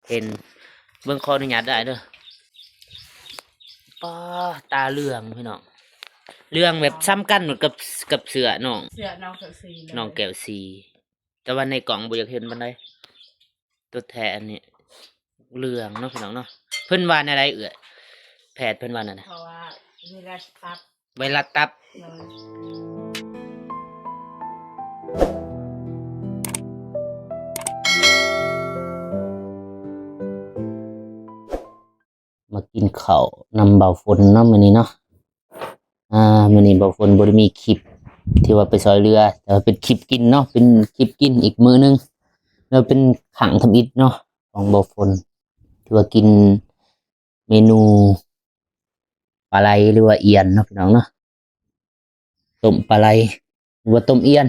เห็นเบิ่งขออนุญาตได้เด้อป้าตาเหลืองพี่น้องเรื่องแบบซ้ำกันหมดกับเสือน้องน้องแก้วสีแต่ว่าในกล่องบ่อยากเห็นปานใดตัวแทนนี่เหลืองเนาะพี่น้องเนาะเพิ่นว่าอะไรแพทย์เพิ่นว่านั่นน่ะเพราะว่าเวลาตับไวรัสตับมากินข้าวนำเบาฝนเนาะมื้อนี้เนาะมื้อนี้เบาฝนบ่ได้มีคลิปที่ว่าไปซอยเรือแต่ว่าเป็นคลิปกินเนาะเป็นคลิปกินอีกมื้อนึงแล้วเป็นขังทำอิฐเนาะของเบาฝนที่ว่ากินเมนูปลาไหลหรือว่าเอียนเนาะพี่น้องเนาะต้มปลาไหลหรือว่าต้มเอียน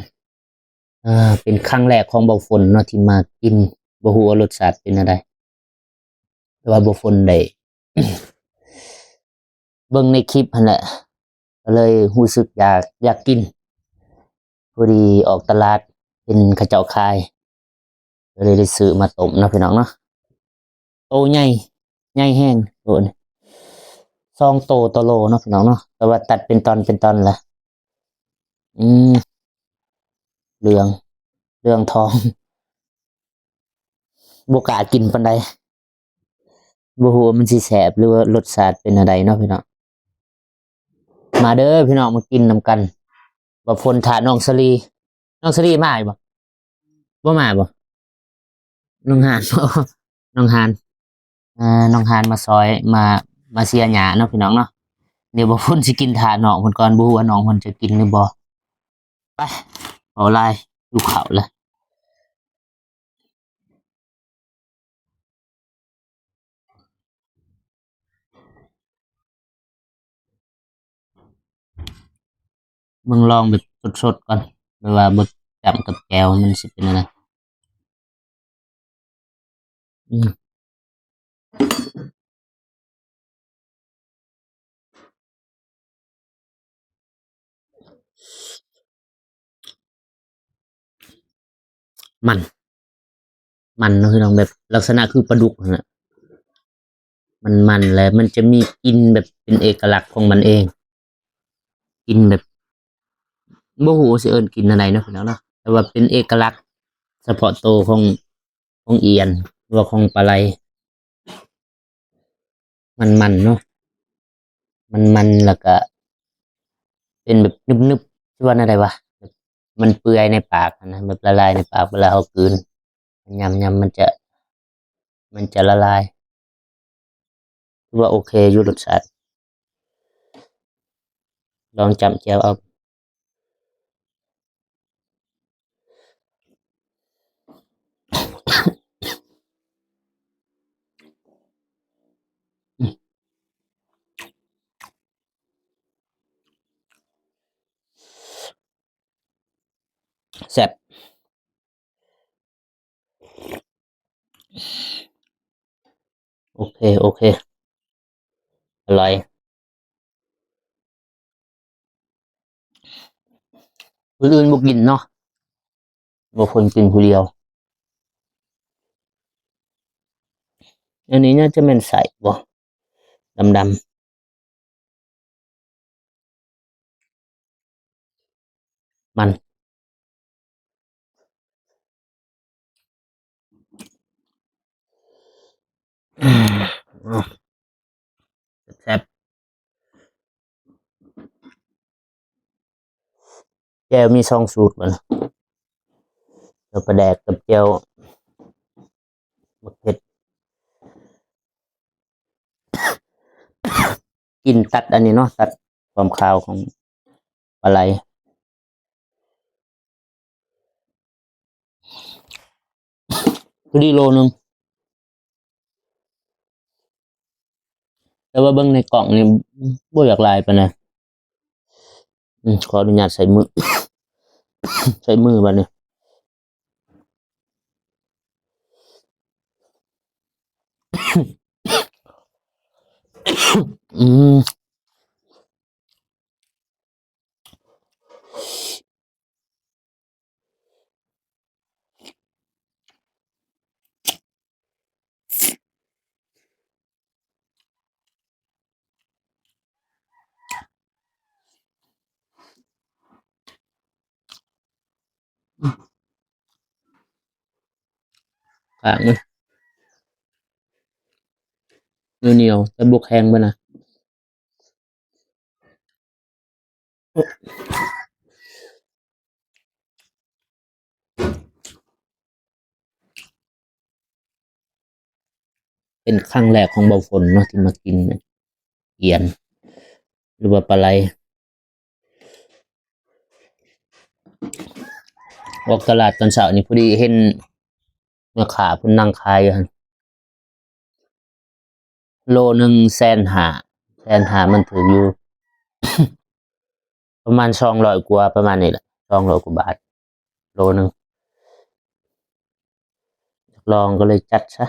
เป็นครั้งแรกของเบาฝนเนาะที่มากินบ่ฮู้ว่ารสชาติเป็นอะไรแต่ว่าเบาฝนได้ เบิ่งในคลิปนั่นแหละก็เลยรู้สึกอยากกินพอดีออกตลาดเป็นเขาเจ้าขายก็เลยได้ซื้อมาต้มเนาะพี่น้องเนาะโตใหญ่แห้งโตนี่2โตต่อโลเนาะพี่น้องเนาะแต่ว่าตัดเป็นตอนละอืมเหลืองทองบ่กล้ากินปานใดบ่ฮู้ว่ามันสิแซ่บหรือว่ารสชาติเป็นอะไรเนาะพี่น้องมาเด้อพี่น้องมากินนำกันบ่ฝนท่าน้องสลีมาอีกบ่มาบ่น้องหานบ่น้องหานน้องหานมาซอยมาเสียหญ้าเนาะพี่น้องเนาะเดี๋ยวบ่ฝนสิกินท่าน้องเพิ่นก่อนบ่ฮู้ว่าน้องเพิ่นจะกินหรือบ่ไปเอาลายอยู่ข้าวเลยมึงลองแบบสดๆก่อนหรือว่าบ่จำกับแก้วมันสิเป็นอะไรอืมมันเนาะพี่น้องแบบลักษณะคือปลาดุกนั่นน่ะมันแล้วมันจะมีกลิ่นแบบเป็นเอกลักษณ์ของมันเองกลิ่นแบบบ่ฮู้ว่าสิเอิ้นกลิ่นอะไรเนาะพี่น้องเนาะแต่ว่าเป็นเอกลักษณ์เฉพาะตัวของเอียนหรือว่าของปลาไหลมันเนาะมันแล้วก็เป็นแบบนึบๆชื่อว่าอะไรวะแบบมันเปื่อยในปากอะนะแบบละลายในปากเวลาเรากลืนยำมันจะละลายถือว่าโอเคอยู่รสชาติลองจำแจ่วเอาแซ่บโอเคอร่อยคนอื่นบ่กินเนาะบ่คนกินผู้เดียวอันนี้น่าจะเป็นใส่บ่ดำๆมันอ้าวแซ่บแจ่วมี2สูตรบ่ล่ะแจ่วปลาแดกกับแจ่วบักเผ็ดกินตัดอันนี้เนาะตัดความคาวของปลาไหลพอดีโลนึงแต่ว่าเบิ่งในกล่องนี่บ่อยากหลายปานใดขออนุญาตใส่มือ ใช้มือบัดนี้อืม ปากมันเหนียวๆแต่บกแห้งไปนะเป็นครั้งแรกของเบาฝนเนาะที่มากินเอียนหรือว่าปลาไหลออกตลาดตอนเช้านี่พอดีเห็นแม่ค้าเพิ่นนั่งขายอยู่หั่นโลหนึ่ง150,000มันถืออยู่ประมาณ200กว่าประมาณนี้แหละ200กว่าบาทโลหนึ่งลองก็เลยจัดซะ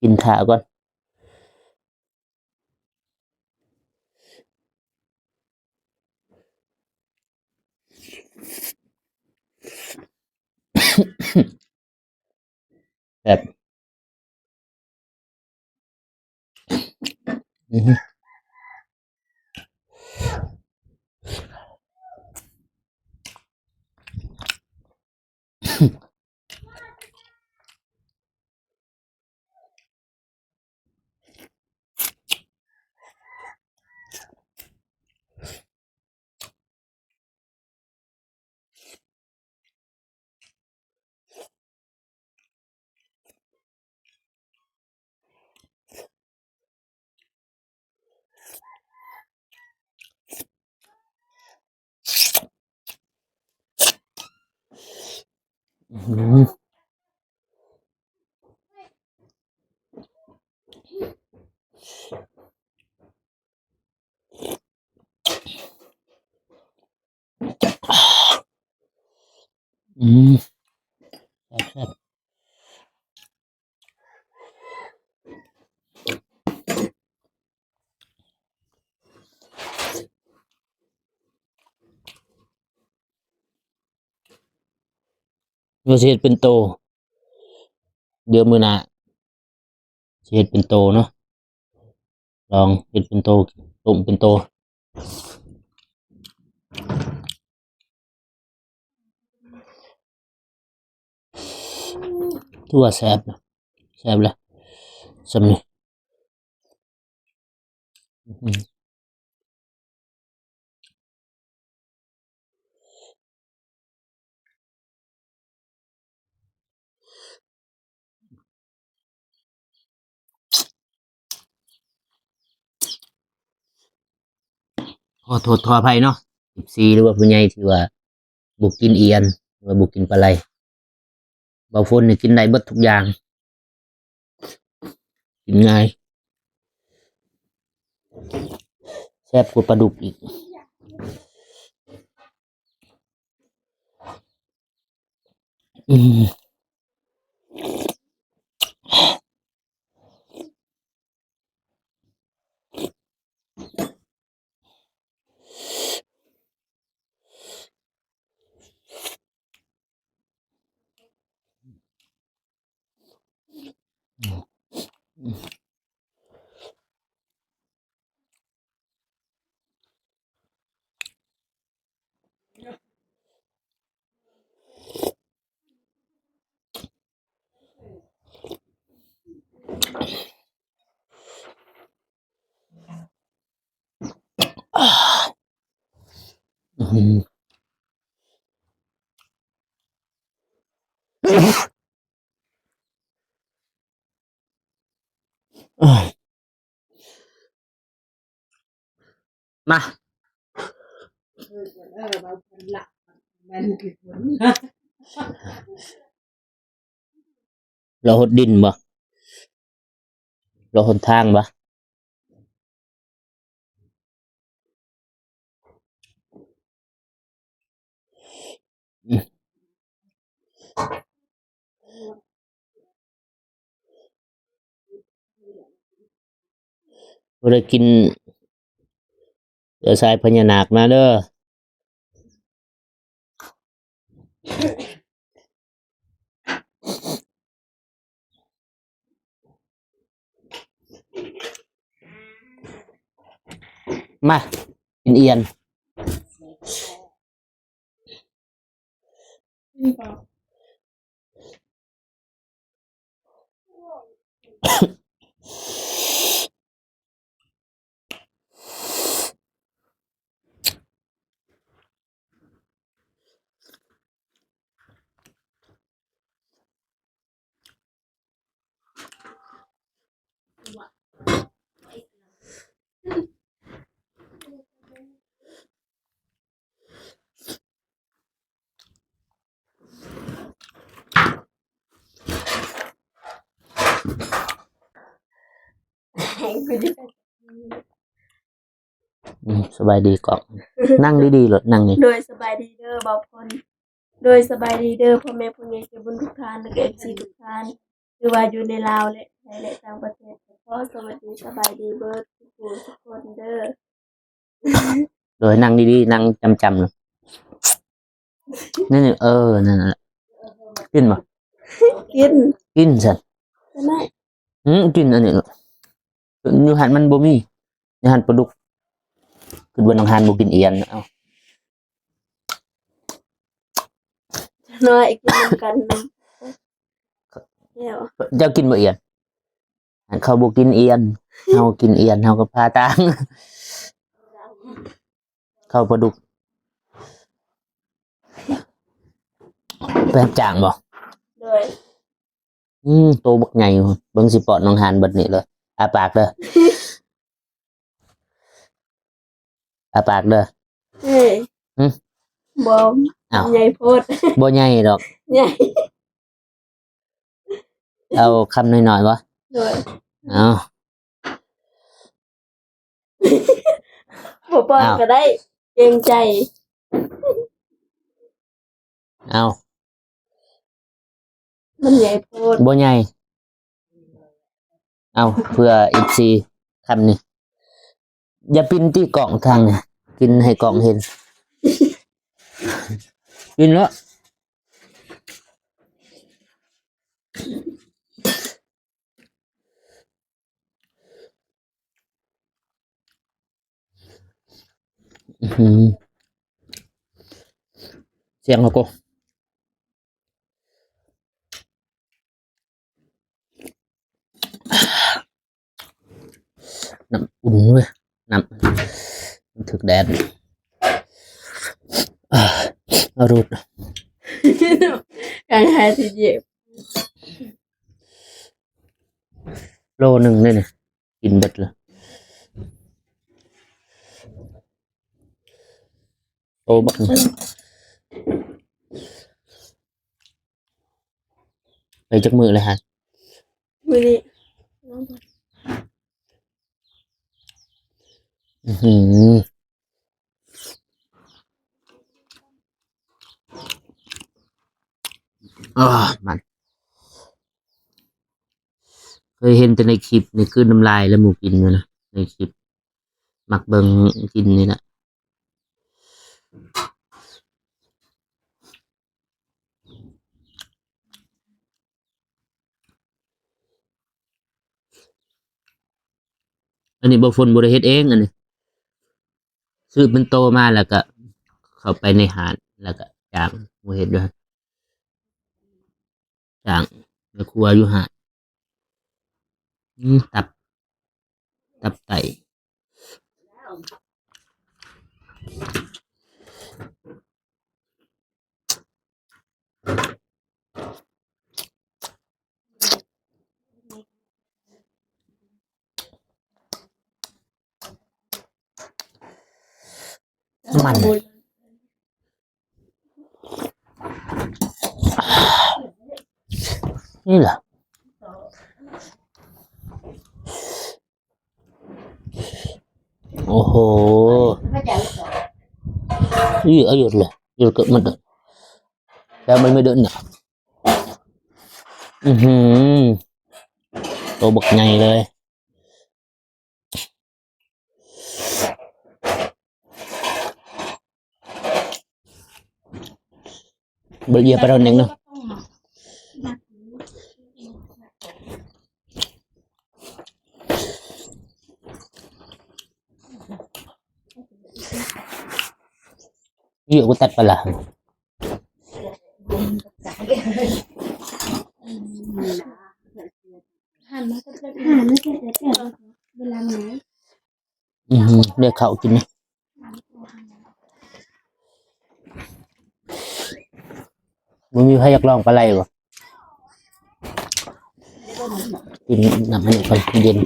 กินถ่าก่อนแบบอือฮึอืมอืมแซ่บๆว่าสิเฮ็ดเป็นโตเดี๋ยวมื้อหน้าสิเฮ็ดเป็นโตเนาะลองเฮ็ดเป็นโตต้มเป็นโตถือว่าแซ่บนะแซ่บแล้วส่ำนี้อือขอโทษขออภัยเนาะ FC หรือว่าผู้ใหญ่ที่ว่าบ่กินเอียนหรือว่าบ่กินปลาไหลเบาฝนนี่กินได้เบิดทุกอย่างกินง่ายแซ่บกว่าปลาดุกอีกอืมอื้อฮือเอ้ยมาเราเป็นหลักมันคือผลเราหดดินบ่เราหนทางบ่อืมบ่ได้กิน เดี๋ยวใส่พญานาคมาเด้อมากินเอียน สบายดีก่อนนั่งดีๆเลยนั่งนี่ โดยสบายดีเด้อบ่าวพลโดยสบายดีเด้อพ่อแม่ผู้ใหญ่ใจบุญทุกท่านและก็ FC ทุกท่านคือว่าอยู่ในลาวและไทยและต่างประเทศขอสวัสดีสบายดีเบิดทุกผู้ทุกคนเด้อ โดยนั่งดีๆนั่งจำๆเลยนั่นนี่นั่นแหละกินบ่ กิน กินสัน ใช่ไหม กินอันนี้ลูกอยู่หันมันบ่มีอยู่หันปลาดุกคือวันอังคารบ่กินเอียนเอา น้อยกินนำกันนำแล้ว เจ้ากินบ่เอียนหันเขาบ่กินเอียนเฮากินเอียนเฮาก็พาตาง เข้าปลาดุกแป๊บจางบ่ โดย โตบักใหญ่อยู่เบิ่งสิปอดน้องหานเบิดนี่เลยอาปากเด้อ อาปากเด้อ เอ้ย หึ บ่ อ้าว ใหญ่โพด บ่ใหญ่ดอก ใหญ่ เอาคำน้อยๆบ่ โดย เอา บ่ป้อน อ้าว ก็ได้เกรงใจ เอา มันใหญ่โพด บ่ใหญ่เอาเพื่อ FC คำนี้อย่าปิ้นที่กล่องทางเนี่ยกินให้กล่องเห็น กินแล้วเสียงเขาก็น้ำอุ่นเว้ยน้ำมันถึกแดดเอารูด การหาสิเจ็บ โลหนึ่งเลยเนี่ยกินเบิดเลยโตบักหนึ่งไปจักมือเลยฮะ มื้อนี้ มันเคยเห็นแต่ในคลิปนี่คือน้ำลายแล้วหมูกินอยู่นะในคลิปมักเบิงกินนี่แหละอันนี้บ่ฝนบ่ได้เฮ็ดเองอันนี้ซื้อเป็นโตมาแล้วก็เข้าไปในหาดแล้วก็จ้างบ่เฮ็ดด้วยจ้างแม่ครัวอยู่หาดตับไก่มันนี่เหรอโอ้โหนี่เอาหยุดเลยหยุดก็มันแล้วมันไม่เดินเนี่ยตัวบักใหญ่เลย เบอร์เยียไปเราหนึ่งเนาะเยอะกูตัดไปละ หันมาก็จะ ไม่ใช่แต่เวลาไหน เรียกเขากินนะมึงมีใครอยากลองปลาไหลบ่กินน้ำมันก่อนเย็น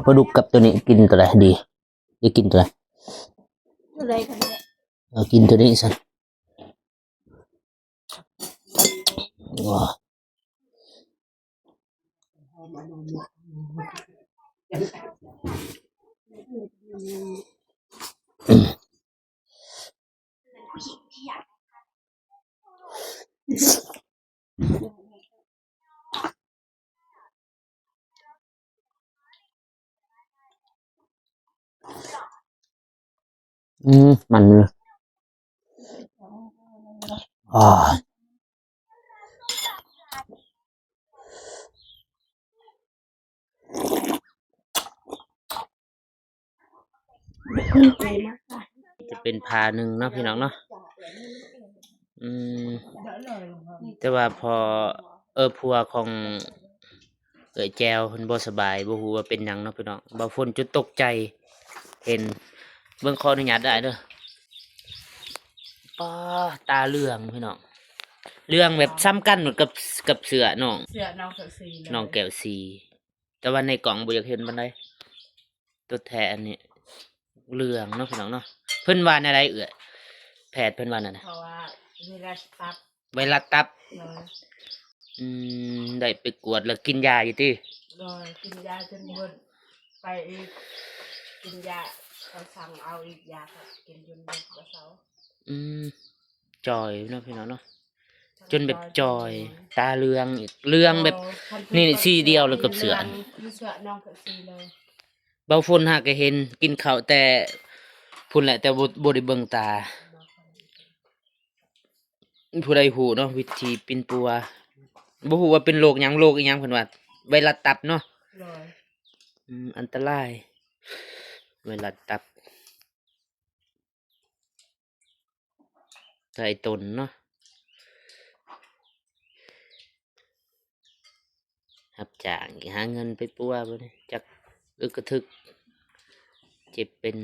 ปลาดุกกับตัวนี้กินตัวไหนดีจะกินตัวไหน อะไรกันเนี่ย เอากินตัวนี้สิว้ามันเลยอ่าจะเป็นพาหนึ่งเนาะพี่น้องเนาะแต่ว่าพอพัวของแจวเพิ่นบ่สบายบ่ฮู้ว่าเป็นหยังเนาะพี่น้องบ่าวฝนจุดตกใจเห็นเบิ่งขออนุญาตได้เด้อป้าตาเหลืองพี่น้องเหลืองแบบซ้ำกันหมดกับเสือน้อง เสือน้องกับซี น้องแก้วสีแต่ว่าในกล่องบ่อยากเห็นปานใดตัวแทนนี่เหลืองเนาะพี่น้องเนาะเพิ่นว่าอะไรแพทย์เพิ่นว่านั่นน่ะ เพราะว่าเวลาตับ ไวรัสตับ เลย ได้ไปกวดแล้วกินยาอยู่ติ เลยกินยาจนเบิดไปอีกกินยาเขาสั่งเอาอีกยาก็กินจนเบิดกระเซา จอยเนาะพี่น้องเนาะจนแบบจอยตาเหลืองอีกเหลืองแบบ นี่สีเดียวเลยกับเสือ เสือน้องกับซีเลย เบาฝนหากก็เห็นกินข้าวแต่พุ่นแหละแต่บ่ได้เบิ่งตาผู้ใดฮู้เนาะวิธีปินปัวบ่ฮู้ว่าเป็นโรคหยังอีหยังเพิ่นว่าไวรัสตับเนาะ เลย อันตรายไวรัสตับไอ้ตนเนาะรับจ้างหาเงินไปปัวบ่ได้จักกระทึกเจ็บเป็น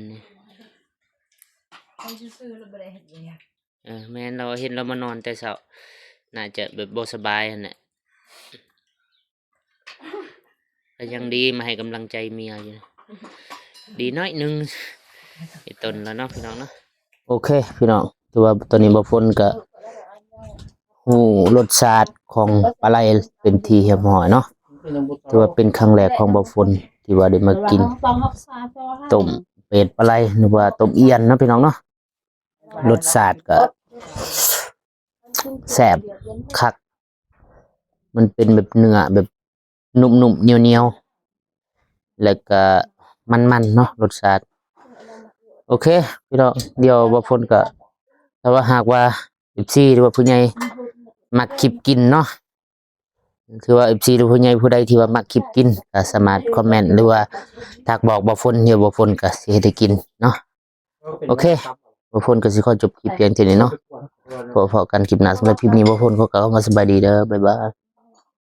เขาซื้อแล้วบ่ได้เฮ็ดหยัง แม่นเราเห็นเรามานอนแต่เช้าน่าจะแบบบ่สบายนั่นแหละก็ยังดีมาให้กำลังใจเมียอยู่นะดีน้อยหนึงไอ้ตนแล้วเนาะพี่น้องเนาะโอเคพี่น้องถือว่าตอนนี้บ่ฝนก็ฮู้รสชาติของปลาไหลเป็นที่เรียบร้อยเนาะถือว่าเป็นครั้งแรกของบ่ฝนที่ว่าได้มากินต้มเป็ดปลาไหลหรือว่าต้มเอียนเนาะพี่น้องเนาะรสชาติก็แซ่บคักมันเป็นแบบเนื้อแบบนุ่มๆเหนียวๆแล้วก็มันๆเนาะรสชาติโอเคพี่น้องเดี๋ยวบ่ฝนก็ถ้าว่าหากว่า FC หรือว่าผู้ใหญ่มักคลิปกินเนาะคือว่า FC หรือผู้ใหญ่ผู้ใดที่ว่ามักคลิปกินก็สามารถคอมเมนต์หรือว่าทักบอกบ่ฝนเดี๋ยวบ่ฝนก็สิเฮ็ดให้กินเนาะโอเคบ่ฝนก็สิขอจบคลิปเพียงเท่านี้เนาะพอกันคลิปหน้าสำหรับคลิปนี้บ่ฝนขอกล่าวคำว่าสบายดีเด้อบ๊ายบาย